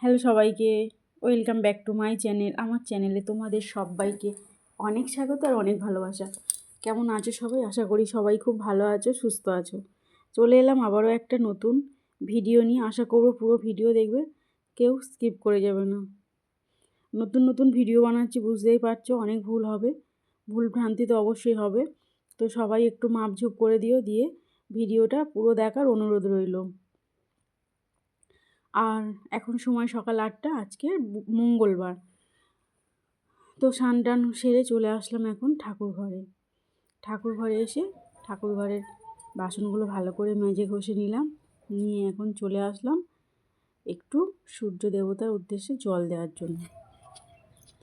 Hello সবাইকে, welcome back to my channel. আমার চ্যানেলে তোমাদের সবাইকে অনেক স্বাগত আর অনেক ভালোবাসা। কেমন আছো সবাই? আশা করি সবাই খুব ভালো আছো, সুস্থ আছো। চলে এলাম আবারও একটা নতুন ভিডিও নিয়ে। আশা করবো পুরো ভিডিও দেখবে, কেউ স্কিপ করে যাবে না। নতুন নতুন ভিডিও বানাচ্ছি, বুঝতেই পারছো অনেক ভুল হবে, ভুল ভ্রান্তি তো অবশ্যই হবে। তো সবাই একটু মাপঝোপ করে দিও, দিয়ে ভিডিওটা পুরো দেখার অনুরোধ রইল। আর এখন সময় সকাল 8টা, আজকে মঙ্গলবার। তো স্নান টান সেরে চলে আসলাম এখন ঠাকুর ঘরে এসে ঠাকুর ঘরের বাসনগুলো ভালো করে মেজে ঘষে নিলাম, নিয়ে এখন চলে আসলাম একটু সূর্য দেবতার উদ্দেশ্যে জল দেওয়ার জন্য।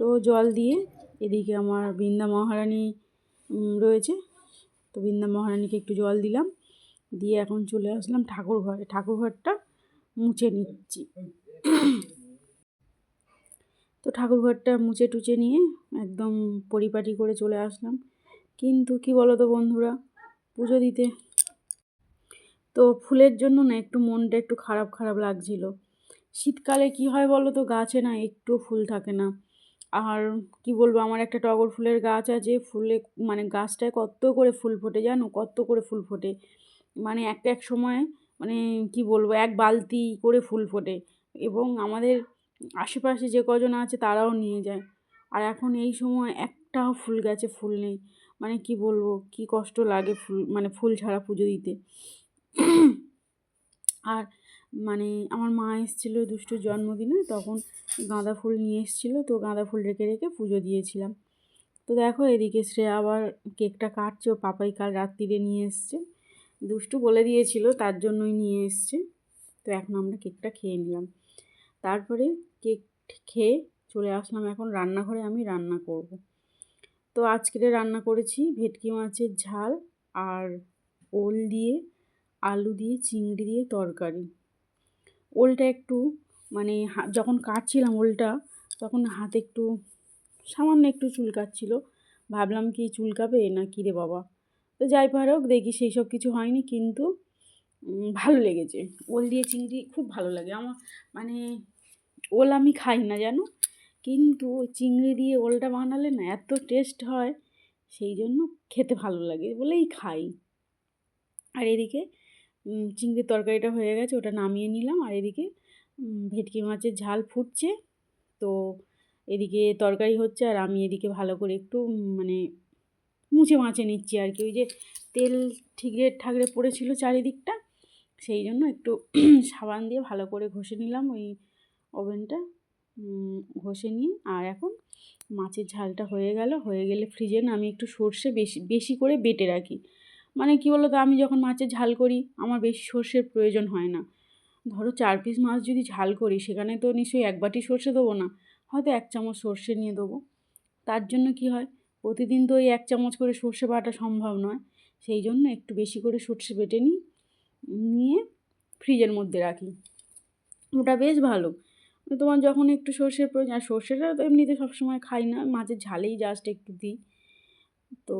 তো জল দিয়ে এদিকে আমার বৃন্দা মহারানী রয়েছে, তো বৃন্দা মহারানীকে একটু জল দিলাম, দিয়ে এখন চলে আসলাম ঠাকুর ঘরটা মুছে নিচ্ছি। তো ঠাকুরঘরটা মুছে টুচে নিয়ে একদম পরিপাটি করে চলে আসলাম। কিন্তু কি বলো তো বন্ধুরা, পুজো দিতে তো ফুলের জন্য না একটু মনটা একটু খারাপ খারাপ লাগছিল। শীতকালে কি হয় বলো তো, গাছে না একটু ফুল থাকে না। আর কি বলবো, আমার একটা টগর ফুলের গাছ আছে, ফুলে মানে গাছটায় কত করে ফুল ফোটে জানো, কত করে ফুল ফোটে। মানে এক সময় মানে কি বলবো, এক বালতি করে ফুল ফোটে, এবং আমাদের আশেপাশে যে কজন আছে তারাও নিয়ে যায়। আর এখন এই সময় একটাও ফুল গাছে ফুল নেই। মানে কি বলবো, কি কষ্ট লাগে ফুল ছাড়া পুজো দিতে। আর মানে আমার মা এসেছিলো দুষ্টুর জন্মদিনে, তখন গাঁদা ফুল নিয়ে এসেছিলো, তো গাঁদা ফুল রেখে রেখে পুজো দিয়েছিলাম। তো দেখো এদিকে শ্রেয়া আবার কেকটা কাটছে, ও পাপাই কাল রাত্রিরে নিয়ে এসছে, দুষ্টু বলে দিয়েছিল তার জন্যই নিয়ে এসছে। তো এখন আমরা কেকটা খেয়ে নিলাম, তারপরে কেক খেয়ে চলে আসলাম এখন রান্নাঘরে, আমি রান্না করব। তো আজকে রান্না করেছি ভেটকি মাছের ঝাল আর ওল দিয়ে, আলু দিয়ে, চিংড়ি দিয়ে তরকারি। ওলটা একটু মানে যখন কাটছিলাম ওলটা, তখন হাতে একটু সামান্য একটু চুলকাচ্ছিল, ভাবলাম কি চুলকাবে না কি রে বাবা। তো যাই হোক দেখি সেই সব কিছু হয়নি, কিন্তু ভালো লেগেছে। ওল দিয়ে চিংড়ি খুব ভালো লাগে আমার। মানে ওল আমি খাই না জানো, কিন্তু ওই চিংড়ি দিয়ে ওলটা বানালে না এত টেস্ট হয়, সেই জন্য খেতে ভালো লাগে বলেই খাই। আর এদিকে চিংড়ির তরকারিটা হয়ে গেছে, ওটা নামিয়ে নিলাম। আর এদিকে ভেটকি মাছের ঝাল ফুটছে, তো এদিকে তরকারি হচ্ছে, আর আমি এদিকে ভালো করে একটু মানে মুছে মাছে নিচ্ছি আর কি। ওই যে তেল ঠিকরে ঠাকরে পড়েছিল চারিদিকটা, সেই জন্য একটু সাবান দিয়ে ভালো করে ঘষে নিলাম ওই ওভেনটা, ঘষে নিয়ে। আর এখন মাছের ঝালটা হয়ে গেলে ফ্রিজে না আমি একটু সর্ষে বেশি বেশি করে বেটে রাখি। মানে কী বলো তো, আমি যখন মাছের ঝাল করি আমার বেশি সর্ষের প্রয়োজন হয় না। ধরো 4 পিস মাছ যদি ঝাল করি, সেখানে তো নিশ্চয়ই 1 বাটি সর্ষে দেবো না, হয়তো 1 চামচ সর্ষে নিয়ে দেবো। তার জন্য কি হয়, প্রতিদিন তো ওই 1 চামচ করে সর্ষে বাটা সম্ভব নয়, সেই জন্য একটু বেশি করে সর্ষে বেটে নিয়ে ফ্রিজের মধ্যে রাখি। ওটা বেশ ভালো। তোমার যখন একটু সর্ষের প্রয়োজন, আর সর্ষেটা তো এমনিতে সবসময় খাই না, মাছের ঝালেই জাস্ট একটু দিই। তো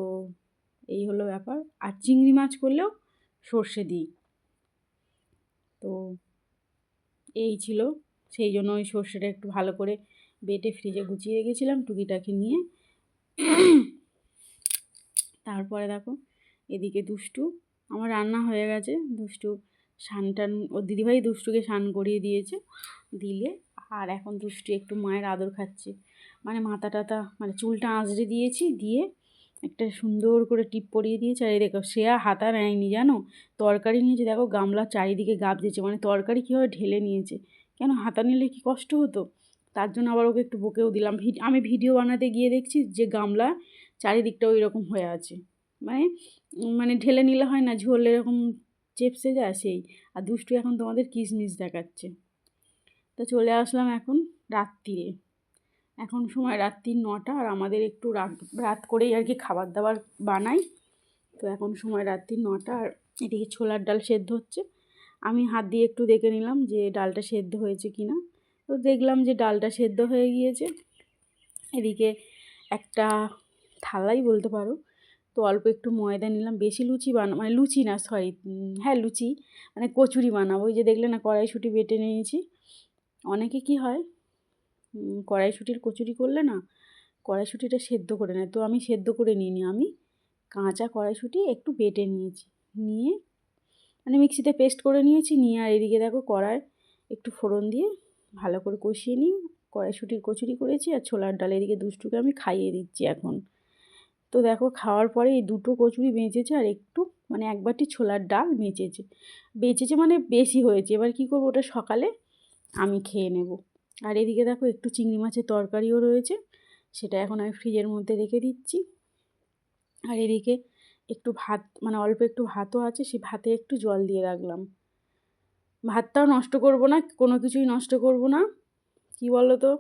এই হলো ব্যাপার। আর চিংড়ি মাছ করলেও সর্ষে দিই। তো এই ছিল, সেই জন্য ওই সর্ষেটা একটু ভালো করে বেটে ফ্রিজে গুছিয়ে রেখেছিলাম টুকিটাকি নিয়ে। তারপরে দেখো এদিকে দুষ্টু, আমার রান্না হয়ে গেছে, দুষ্টু স্নান টান, ওর দিদিভাই দুষ্টুকে স্নান করিয়ে দিয়েছে দিলে। আর এখন দুষ্টু একটু মায়ের আদর খাচ্ছে, মানে মাথা টাথা মানে চুলটা আঁচড়ে দিয়েছি, দিয়ে একটা সুন্দর করে টিপ পরিয়ে দিয়েছে। আর এই দেখো শ্রেয়া হাতা নেয়নি জানো, তরকারি নিয়েছে, দেখো গামলার চারিদিকে গাবজেছে, মানে তরকারি কীভাবে ঢেলে নিয়েছে। কেন হাতা নিলে কি কষ্ট হতো, তার জন্য আবার ওকে একটু বকেও দিলাম। আমি ভিডিও বানাতে গিয়ে দেখছি যে গামলা চারিদিকটা ওই রকম হয়ে আছে, মানে মানে ঢেলে নিলে হয় না ঝোল এরকম চেপসে যায় সেই। আর দুষ্টু এখন তোমাদের কিশমিশ দেখাচ্ছে। তো চলে আসলাম এখন রাত্রিরে, এখন সময় রাত্রি 9টা, আর আমাদের একটু রাত করেই আর কি খাবার দাবার বানাই। তো এখন সময় রাত্রি 9টা, আর এদিকে ছোলার ডাল সেদ্ধ হচ্ছে। আমি হাত দিয়ে একটু দেখে নিলাম যে ডালটা সেদ্ধ হয়েছে কি না, তো দেখলাম যে ডালটা সেদ্ধ হয়ে গিয়েছে। এদিকে একটা থালাই বলতে পারো, তো অল্প একটু ময়দা নিলাম, বেশি লুচি মানে লুচি না সরি, হ্যাঁ লুচি মানে কচুরি বানাবো। ওই যে দেখলে না কড়াইশুঁটি বেটে নিয়েছি, অনেকে কি হয় কড়াইশুঁটির কচুরি করলে না কড়াইশুঁটিটা সেদ্ধ করে নেয়, তো আমি সেদ্ধ করে নিইনি, আমি কাঁচা কড়াইশুঁটি একটু বেটে নিয়েছি, নিয়ে মানে মিক্সিতে পেস্ট করে নিয়েছি, নিয়ে আর এদিকে দেখো কড়ায় একটু ফোড়ন দিয়ে ভালো করে কষিয়ে নিয়ে কড়াইশুঁটির কচুরি করেছি, আর ছোলার ডাল এদিকে দুষ্টুকে আমি খাইয়ে দিচ্ছি এখন। তো দেখো খাওয়ার পরে এই দুটো কচুরি বেঁচেছে, আর একটু মানে এক বাটি ছোলার ডাল বেঁচেছে মানে বেশি হয়েছে। এবার কি করবো, ওটা সকালে আমি খেয়ে নেব। আর এদিকে দেখো একটু চিংড়ি মাছের তরকারিও রয়েছে, সেটা এখন আমি ফ্রিজের মধ্যে রেখে দিচ্ছি। আর এদিকে একটু ভাত মানে অল্প একটু ভাতও আছে, সেই ভাতে একটু জল দিয়ে রাখলাম। ভাতটাও নষ্ট করব না, কোনো কিছুই নষ্ট করব না। কি বলো তো,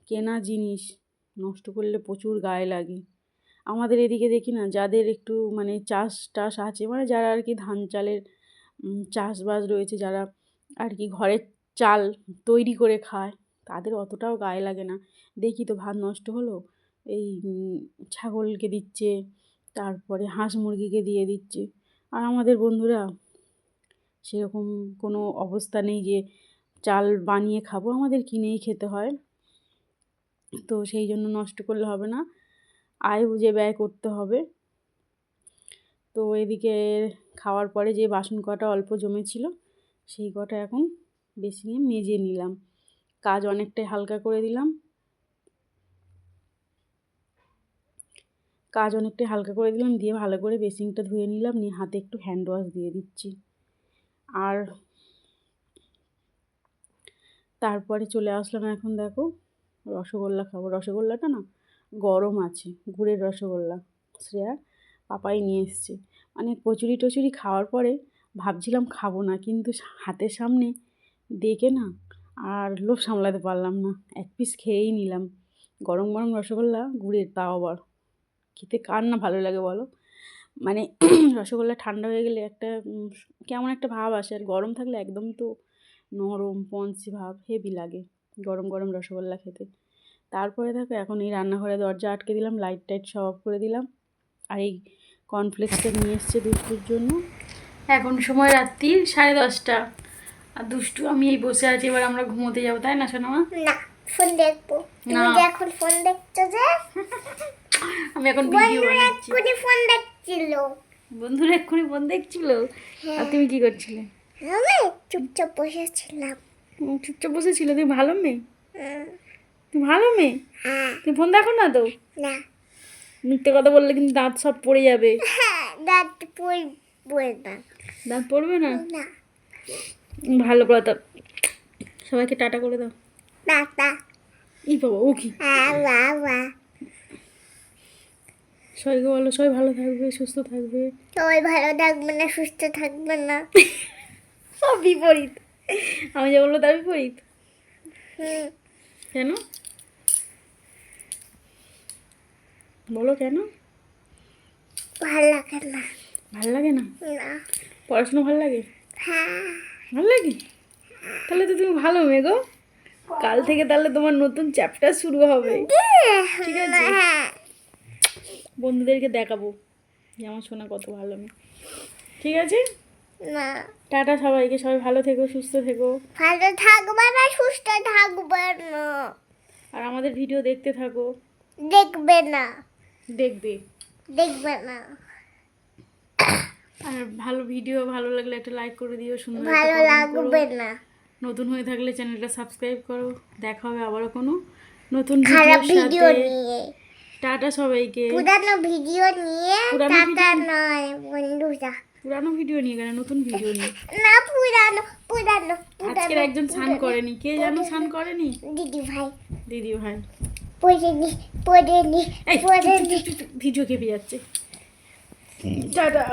কেনা জিনিস নষ্ট করলে প্রচুর গায়ে লাগে। আমাদের এদিকে দেখি না, যাদের একটু মানে চাষ টাস আছে, মানে যারা আর কি ধান চালের চাষবাস রয়েছে, যারা আর কি ঘরের চাল তৈরি করে খায়, তাদের অতটাও গায়ে লাগে না। দেখি তো ভাত নষ্ট হলো, এই ছাগলকে দিচ্ছে, তারপরে হাঁস মুরগিকে দিয়ে দিচ্ছে। আর আমাদের বন্ধুরা সেরকম কোনো অবস্থা নেই যে চাল বানিয়ে খাবো, আমাদের কিনেই খেতে হয়। তো সেই জন্য নষ্ট করলে হবে না, আয় বুঝে ব্যয় করতে হবে। তো এদিকে খাওয়ার পরে যে বাসন কটা অল্প জমেছিল, সেই কটা এখন বেসিনে মেজে নিলাম, কাজ অনেকটাই হালকা করে দিলাম। দিয়ে ভালো করে বেসিনটা ধুয়ে নিলাম, নিয়ে হাতে একটু হ্যান্ড ওয়াশ দিয়ে দিচ্ছি। আর তারপরে চলে আসলাম, এখন দেখো রসগোল্লা খাবো। রসগোল্লাটা না গরম আছে, গুড়ের রসগোল্লা, শ্রেয়া পাপাই নিয়ে এসছে। মানে কচুরি টচুরি খাওয়ার পরে ভাবছিলাম খাবো না, কিন্তু হাতের সামনে দেখে না আর লোভ সামলাতে পারলাম না, এক পিস খেয়েই নিলাম। গরম গরম রসগোল্লা গুড়ের, তাও আবার খেতে কার না ভালো লাগে বলো। মানে রসগোল্লা ঠান্ডা হয়ে গেলে একটা কেমন একটা ভাব আসে, আর গরম থাকলে একদম তো নরম পঞ্চি ভাব, হেভি লাগে গরম গরম রসগোল্লা খেতে। তারপরে দেখো এখন এই রান্নাঘরে দরজা আটকে দিলাম, লাইট টাইট সব অফ করে দিলাম। আর এই কর্নফ্লেক্সটা নিয়ে এসছে দুষ্টুর জন্য। এখন সময় রাত্রি 10:30, আর দুষ্টু আমি এই বসে আছি, এবার আমরা ঘুমোতে যাবো, তাই না সোনামা? না, ফোন দেখবো। তুমি যে এখন ফোন দেখছো যে? আমি এখন ভিডিও বানাচ্ছি। এক্ষুনি ফোন দেখছিল। বন্ধুরা এক্ষুনি ফোন দেখছিল, আর তুমি কি করছিলে? আমি চুপচাপ বসেছিলাম। চুপচাপ বসেছিল? তুমি ভালো মেয়ে, তুমি ভালো মেয়ে। তুমি ফোন দেখো না তো? না, মিথ্যে কথা বললে কিন্তু দাঁত সব পড়ে যাবে। দাঁত পড়বে না। দাঁত পড়বে না? না, ভালো কথা। সবাইকে টাটা করে দাও। টাটা। ই বাবা, ও কি? বাবা, সবাইকে বলো সবাই ভালো থাকবে, সুস্থ থাকবে। সবাই ভালো থাকবে না, সুস্থ থাকবে না, সব বিপরীত। আমি যা বলবো তার বিপরীত। কেন বলো, কেন ভালো লাগে না? ভাল লাগে না? না, পড়াশোনা ভাল লাগে? হ্যাঁ। ভাল লাগে? তাহলে তো তুমি ভালো মেয়ে গো। কাল থেকে তাহলে তোমার নতুন চ্যাপ্টার শুরু হবে, ঠিক আছে? বন্ধুদেরকে দেখাবো যে আমার সোনা কত ভালো মেয়ে, ঠিক আছে? না, টাটা সবাইকে, সবাই ভালো থেকো, সুস্থ থেকো, ভালো থাকবে না, সুস্থ থাকবে না, আর আমাদের ভিডিও দেখতে থাকো। দেখবে না, দেখবে না, আর ভালো ভিডিও ভালো লাগলে একটা লাইক করে দিও, সুন্দর ভালো লাগবে না, নতুন হয়ে থাকলে চ্যানেলটা সাবস্ক্রাইব করো। দেখা হবে আবারও কোনো নতুন খারাপ ভিডিওর ভিডিও সাথে। নিয়ে, টাটা সবাইকে। পুরানো ভিডিও নিয়ে, টাটা নয় বন্ধুরা। পুরানো ভিডিও নিয়ে কেন, নতুন ভিডিও নিয়ে। না, পুরানো। আজকের একজন স্নান করেনি, কে জানো স্নান করেনি? দিদি ভাই পড়েনি। পড়েনি। ভিডিও কেঁপে যাচ্ছে। টাটা।